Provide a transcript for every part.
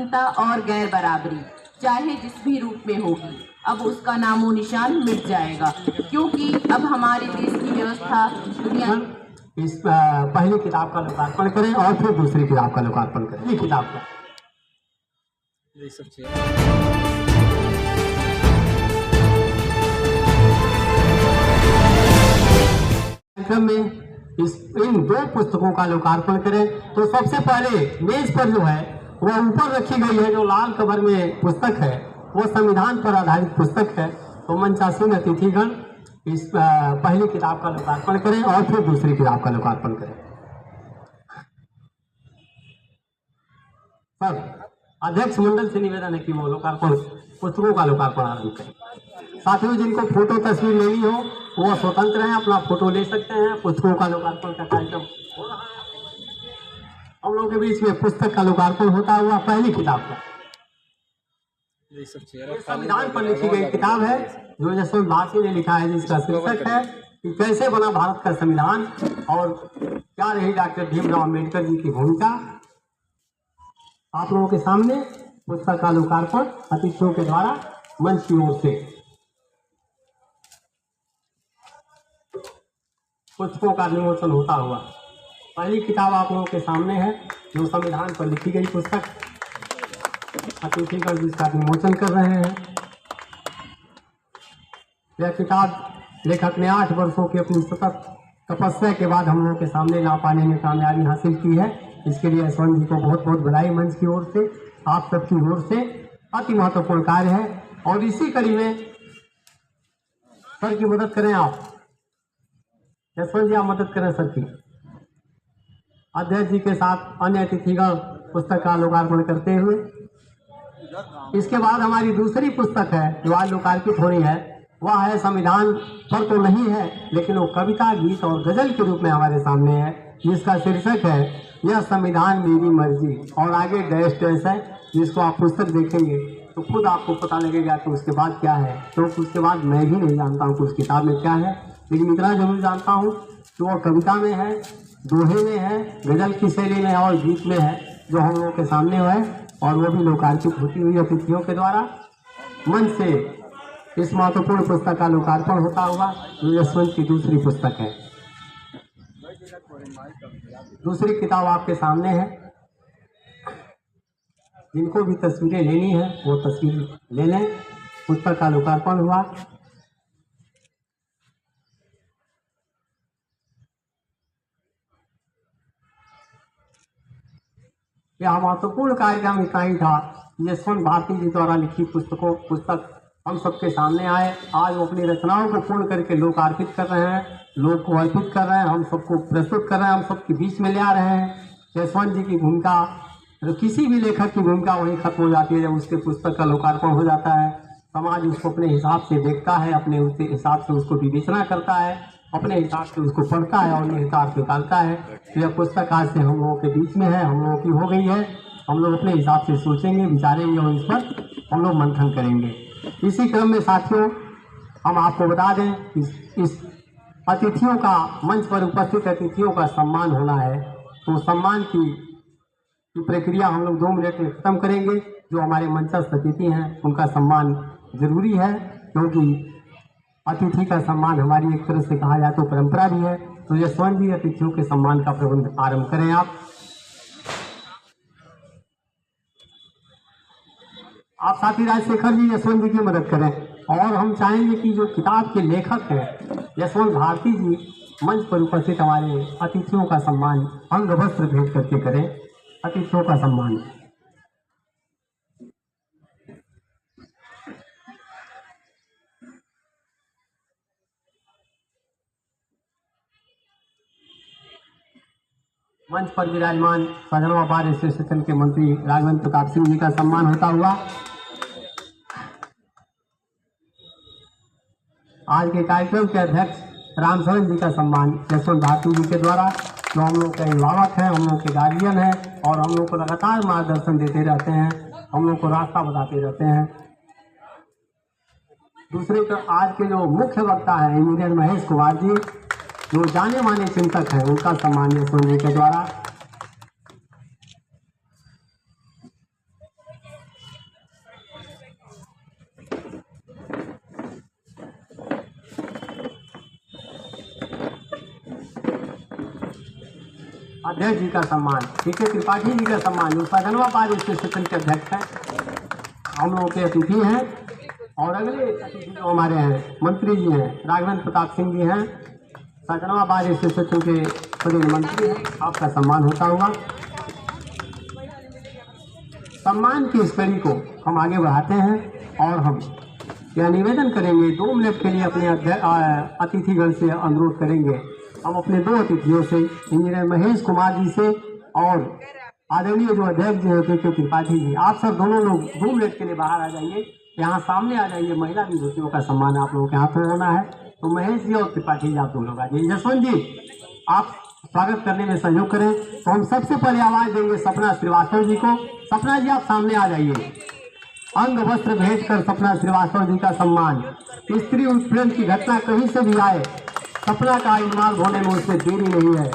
असमानता और गैर बराबरी चाहे जिस भी रूप में होगी अब उसका नामो निशान मिट जाएगा, क्योंकि अब हमारे देश की व्यवस्था दुनिया। इस पहली किताब का लोकार्पण करें और फिर दूसरी किताब का लोकार्पण करें। ये किताब का कार्यक्रम में इन दो पुस्तकों का लोकार्पण करें। तो सबसे पहले मेज पर जो है वह ऊपर रखी गई है, जो लाल कवर में पुस्तक है वो संविधान पर आधारित पुस्तक है। तो मंचासीन अतिथिगण इस पहली किताब का लोकार्पण करें और फिर दूसरी किताब का लोकार्पण करें। सर, अध्यक्ष मंडल से निवेदन है कि वो लोकार्पण पुस्तकों का लोकार्पण आरंभ करें। साथियों, जिनको फोटो तस्वीर लेनी हो वो स्वतंत्र हैं, अपना फोटो ले सकते हैं। पुस्तकों का लोकार्पण का कार्यक्रम हो रहा है। हम लोगों के बीच में पुस्तक का लोकार्पण होता हुआ पहली किताब का संविधान पर लिखी गई किताब है जो यशवंत भारती ने लिखा है, जिसका शीर्षक है कि कैसे बना भारत का संविधान और क्या रही डॉक्टर भीमराव अम्बेडकर जी की भूमिका। आप लोगों के सामने पुस्तक का लोकार्पण अतिथियों के द्वारा मंच की ओर से पुस्तकों का विमोचन होता हुआ पहली किताब आप लोगों के सामने है, जो संविधान पर लिखी गई पुस्तक। अतिथिगण जिसका विमोचन कर रहे हैं। यह किताब लेखक ने 8 वर्षों की अपनी सतत तपस्या के बाद हम लोगों के सामने ला पाने में कामयाबी हासिल की है। इसके लिए यशवंत जी को बहुत बहुत बधाई मंच की ओर से, आप सबकी ओर से। अति महत्वपूर्ण कार्य है और इसी कड़ी में सर की मदद करें आप। यशवंत जी आप मदद करें सर की। अध्यक्ष जी के साथ अन्य अतिथिगण पुस्तक का लोकार्पण करते हुए। इसके बाद हमारी दूसरी पुस्तक है जो आज लोकार्पित हो रही है, वह है संविधान पर तो नहीं है लेकिन वो कविता, गीत और गजल के रूप में हमारे सामने है, जिसका शीर्षक है यह संविधान मेरी मर्जी और आगे डैश डैश है। जिसको आप पुस्तक देखेंगे तो खुद आपको पता लगेगा कि उसके बाद क्या है। तो उसके बाद मैं भी नहीं जानता हूँ कि उस किताब में क्या है, लेकिन इतना जरूर जानता हूँ कि वह कविता में है, दोहे में है, गजल की शैली में है और गीत में है, जो हम लोगों के सामने है। और वो भी लोकार्पित होती हुई अतिथियों के द्वारा मंच से इस महत्वपूर्ण पुस्तक का लोकार्पण होता हुआ जो यशवंत की दूसरी पुस्तक है। दूसरी किताब आपके सामने है। जिनको भी तस्वीरें लेनी है वो तस्वीर ले लें। पुस्तक का लोकार्पण हुआ। यह महत्वपूर्ण कार्यक्रम इतना ही था। यशवंत भारती जी द्वारा लिखी पुस्तक हम सबके सामने आए। आज वो अपनी रचनाओं को पूर्ण करके लोक अर्पित कर रहे हैं, लोग को अर्पित कर रहे हैं, हम सबको प्रस्तुत कर रहे हैं, हम सबके बीच में ले आ रहे हैं। यशवंत जी की भूमिका, किसी भी लेखक की भूमिका वहीं खत्म हो जाती है जब उसके पुस्तक का लोकार्पण हो जाता है। समाज उसको अपने हिसाब से देखता है, अपने उसके हिसाब से उसको विवेचना करता है, अपने हिसाब से उसको पढ़ता है और ये हिसाब निकालता है। तो यह पुस्तक आज से हम लोगों के बीच में है, हम लोगों की हो गई है। हम लोग अपने हिसाब से सोचेंगे, विचारेंगे और इस पर हम लोग मंथन करेंगे। इसी क्रम में साथियों, हम आपको बता दें इस अतिथियों का, मंच पर उपस्थित अतिथियों का सम्मान होना है। तो सम्मान की प्रक्रिया हम लोग 2 मिनट में खत्म करेंगे। जो हमारे मंचस्थ अतिथि हैं उनका सम्मान जरूरी है, क्योंकि अतिथि का सम्मान हमारी एक तरह से कहा जाए तो परंपरा भी है। तो यशवंत जी अतिथियों के सम्मान का प्रबंध आरंभ करें आप साथी राजशेखर जी यशवंत जी की मदद करें। और हम चाहेंगे कि जो किताब के लेखक हैं यशवंत भारती जी, मंच पर उपस्थित हमारे अतिथियों का सम्मान अंग वस्त्र भेंट करके करें। अतिथियों का सम्मान। मंच पर विराजमान सदनवा बार एसोसिएशन के मंत्री राघवेंद्र प्रताप सिंह जी का सम्मान होता हुआ आज के कार्यक्रम के अध्यक्ष रामचरण जी का सम्मान यशवंत भारती जी के द्वारा, जो हम लोग के अभिभावक हैं, हम लोग के गार्जियन हैं और हम लोग को लगातार मार्गदर्शन देते रहते हैं, हम लोग को रास्ता बताते रहते हैं। दूसरे तो आज के जो मुख्य वक्ता है इंजीनियर महेश कुमार जी, जो जाने माने चिंतक हैं, उनका सम्मान यशवंत जी के द्वारा। अध्यक्ष जी का सम्मान, पीके त्रिपाठी जी का सम्मान, जो सगनवाबाद स्टेशन के अध्यक्ष हैं, हम लोगों के अतिथि हैं। और अगले अतिथि जो हमारे हैं मंत्री जी हैं, राघवेंद्र प्रताप सिंह जी हैं, सगनवाबाद स्टेशन के प्रदेश मंत्री हैं, आपका सम्मान होता हुआ। सम्मान की इस कड़ी को हम आगे बढ़ाते हैं और हम यह निवेदन करेंगे, 2 मिनट के लिए अपने अतिथिगण से अनुरोध करेंगे। हम अपने 2 अतिथियों से, इंजीनियर महेश कुमार जी से और आदरणीय जो अध्यक्ष जी हैं पीके त्रिपाठी जी, आप सब दोनों लोग 2 मिनट के लिए बाहर आ जाइए, यहाँ सामने आ जाइए। महिला विभूतियों का सम्मान आप लोगों के हाथों होना है, तो महेश जी और त्रिपाठी जी आप 2 लोग आ जाइए। जसवंत जी आप स्वागत करने में सहयोग करें। तो हम सबसे पहले आवाज देंगे सपना श्रीवास्तव जी को। सपना जी आप सामने आ जाइए। अंग वस्त्र भेंट कर सपना श्रीवास्तव जी का सम्मान। स्त्री उत्पीड़न की घटना कहीं से भी आए, सपना का इन्वॉल्व होने में उससे देरी नहीं है।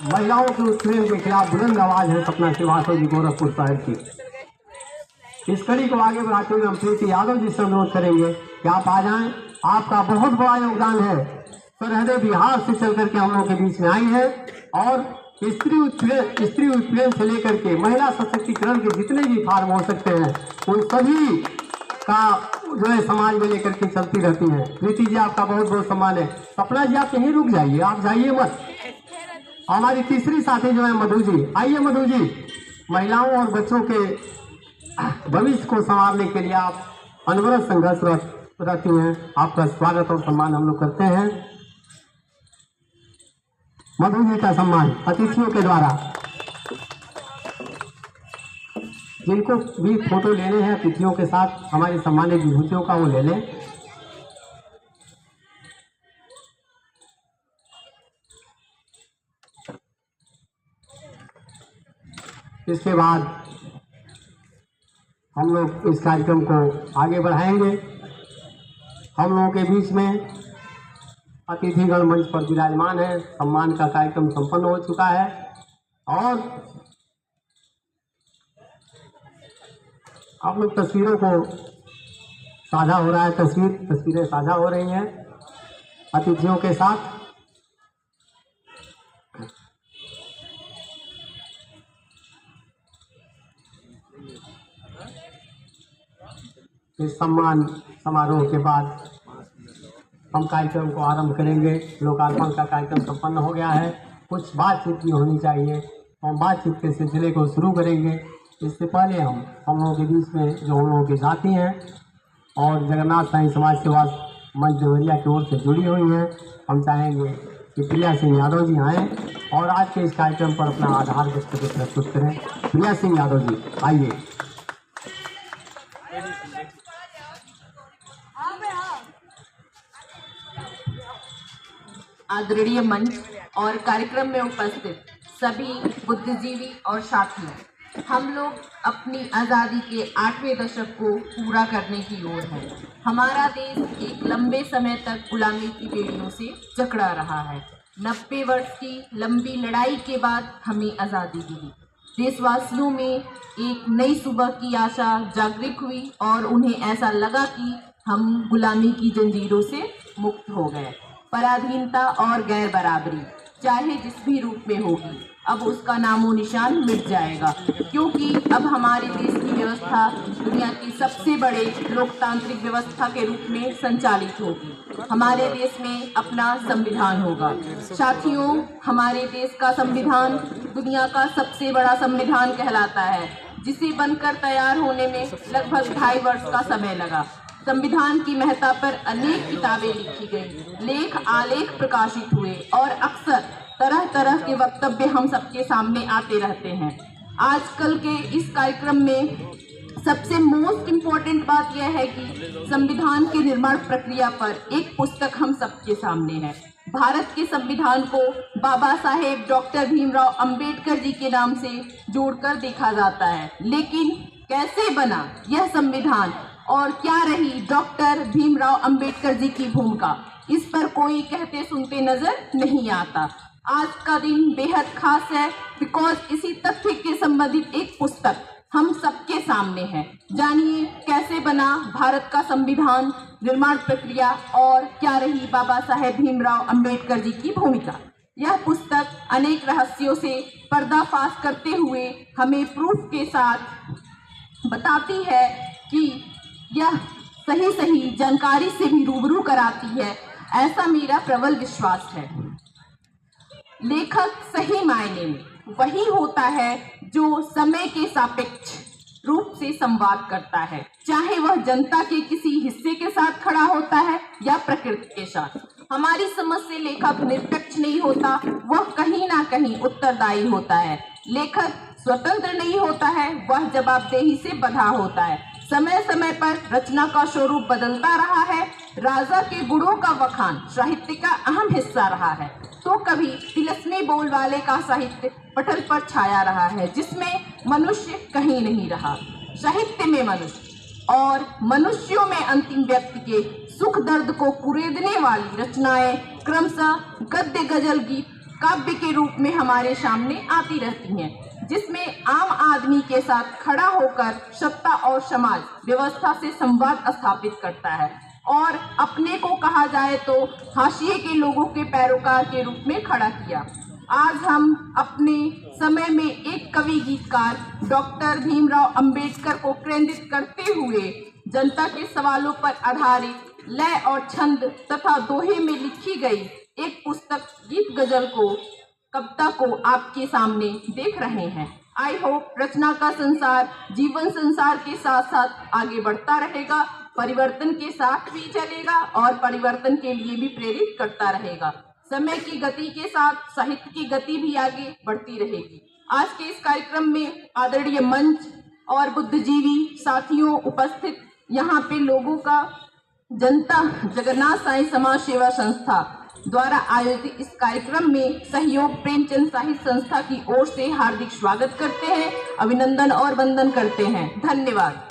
महिलाओं के उत्पीड़न के खिलाफ बुलंद आवाज है सपना श्रीवास्तव जी गोरखपुर शहर की। इस कड़ी को आगे बढ़ाते हुए हम प्रीति यादव जी से अनुरोध करेंगे कि आप आ जाएं। आपका बहुत बड़ा योगदान है, सरहदे बिहार से चल करके हम लोगों के बीच में आई है और स्त्री उत्पीड़न से लेकर के महिला सशक्तिकरण के जितने भी फार्म हो सकते हैं उन सभी का जो है समाज में लेकर के चलती रहती हैं। प्रीति जी आपका बहुत बहुत सम्मान है। सपना जी आप यहीं रुक जाइए, आप जाइए मत। हमारी तीसरी साथी जो है मधु जी, आइए मधु जी। महिलाओं और बच्चों के भविष्य को संवारने के लिए आप अनवरत संघर्षरत रहती हैं, आपका स्वागत और सम्मान हम लोग करते हैं। मधु जी का सम्मान अतिथियों के द्वारा। जिनको भी फोटो लेने हैं अतिथियों के साथ हमारे सम्मानित विभूतियों का, वो ले लें। इसके बाद हम लोग इस कार्यक्रम को आगे बढ़ाएंगे। हम लोगों के बीच में अतिथिगण मंच पर विराजमान है। सम्मान का कार्यक्रम संपन्न हो चुका है और आप लोग तस्वीरों को साझा हो रहा है, तस्वीरें साझा हो रही हैं अतिथियों के साथ। इस सम्मान समारोह के बाद हम कार्यक्रम को आरंभ करेंगे। लोकार्पण का कार्यक्रम संपन्न हो गया है, कुछ बातचीत भी होनी चाहिए। हम बातचीत के सिलसिले को शुरू करेंगे। इससे पहले हम लोगों के बीच में जो हम लोगों के साथी हैं और जगन्नाथ साईं समाज सेवा मंच देवरिया की ओर से जुड़ी हुई हैं, हम चाहेंगे कि प्रिया सिंह यादव जी आएँ और आज के इस कार्यक्रम पर अपना आधार वक्तव्य प्रस्तुत करें। प्रिया सिंह यादव जी आइए। आदरणीय मंच और कार्यक्रम में उपस्थित सभी बुद्धिजीवी और साथियों, हम लोग अपनी आज़ादी के 8वें दशक को पूरा करने की ओर है। हमारा देश एक लंबे समय तक गुलामी की बेड़ियों से जकड़ा रहा है। 90 वर्ष की लंबी लड़ाई के बाद हमें आज़ादी मिली। देशवासियों में एक नई सुबह की आशा जागृत हुई और उन्हें ऐसा लगा कि हम गुलामी की जंजीरों से मुक्त हो गए। पराधीनता और गैर बराबरी चाहे जिस भी रूप में होगी, अब उसका नामो निशान मिट जाएगा, क्योंकि अब हमारे देश की व्यवस्था दुनिया की सबसे बड़े लोकतांत्रिक व्यवस्था के रूप में संचालित होगी। हमारे देश में अपना संविधान होगा। साथियों, हमारे देश का संविधान दुनिया का सबसे बड़ा संविधान कहलाता है, जिसे बनकर तैयार होने में लगभग 2.5 वर्ष का समय लगा। संविधान की महत्ता पर अनेक किताबें लिखी गई, लेख आलेख प्रकाशित हुए और अक्सर तरह तरह के वक्तव्य हम सबके सामने आते रहते हैं। आजकल के इस कार्यक्रम में सबसे मोस्ट इम्पोर्टेंट बात यह है कि संविधान के निर्माण प्रक्रिया पर एक पुस्तक हम सबके सामने है। भारत के संविधान को बाबा साहेब डॉक्टर भीमराव अंबेडकर जी के नाम से जोड़कर देखा जाता है, लेकिन कैसे बना यह संविधान और क्या रही डॉक्टर भीमराव अंबेडकर जी की भूमिका, इस पर कोई कहते सुनते नजर नहीं आता। आज का दिन बेहद खास है बिकॉज इसी तथ्य के संबंधित एक पुस्तक हम सबके सामने है। जानिए कैसे बना भारत का संविधान, निर्माण प्रक्रिया और क्या रही बाबा साहेब भीमराव अंबेडकर जी की भूमिका। यह पुस्तक अनेक रहस्यों से पर्दाफाश करते हुए हमें प्रूफ के साथ बताती है कि यह सही जानकारी से भी रूबरू कराती है, ऐसा मेरा प्रबल विश्वास है। लेखक सही मायने में वही होता है जो समय के सापेक्ष रूप से संवाद करता है, चाहे वह जनता के किसी हिस्से के साथ खड़ा होता है या प्रकृति के साथ। हमारी समझ से लेखक निरपेक्ष नहीं होता, वह कहीं ना कहीं उत्तरदायी होता है। लेखक स्वतंत्र नहीं होता है, वह जवाबदेही से बंधा होता है। समय समय पर रचना का स्वरूप बदलता रहा है। राजा के गुणों का वखान साहित्य का अहम हिस्सा रहा है, तो कभी तिलस्मी बोल वाले का साहित्य पटल पर छाया रहा है, जिसमें मनुष्य कहीं नहीं रहा। साहित्य में मनुष्य और मनुष्यों में अंतिम व्यक्ति के सुख दर्द को कुरेदने वाली रचनाएं क्रमशः गद्य, गजल, गीत, काव्य के रूप में हमारे सामने आती रहती हैं, जिसमें आम आदमी के साथ खड़ा होकर सत्ता और समाज व्यवस्था से संवाद स्थापित करता है और अपने को कहा जाए तो हाशिए के लोगों के पैरोकार के रूप में खड़ा किया। आज हम अपने समय में एक कवि गीतकार डॉक्टर भीमराव अंबेडकर को केंद्रित करते हुए जनता के सवालों पर आधारित लय और छंद तथा दोहे में लिखी गई एक पुस्तक गीत गजल को कविता को आपके सामने देख रहे हैं। आई होप रचना का संसार जीवन संसार के साथ साथ आगे बढ़ता रहेगा, परिवर्तन के साथ भी चलेगा और परिवर्तन के लिए भी प्रेरित करता रहेगा। समय की गति के साथ साहित्य की गति भी आगे बढ़ती रहेगी। आज के इस कार्यक्रम में आदरणीय मंच और बुद्धिजीवी साथियों उपस्थित यहाँ पे लोगों का जनता जगन्नाथ साईं समाज सेवा संस्था द्वारा आयोजित इस कार्यक्रम में सहयोग प्रेमचंद साहित्य संस्था की ओर से हार्दिक स्वागत करते हैं, अभिनंदन और वंदन करते हैं। धन्यवाद।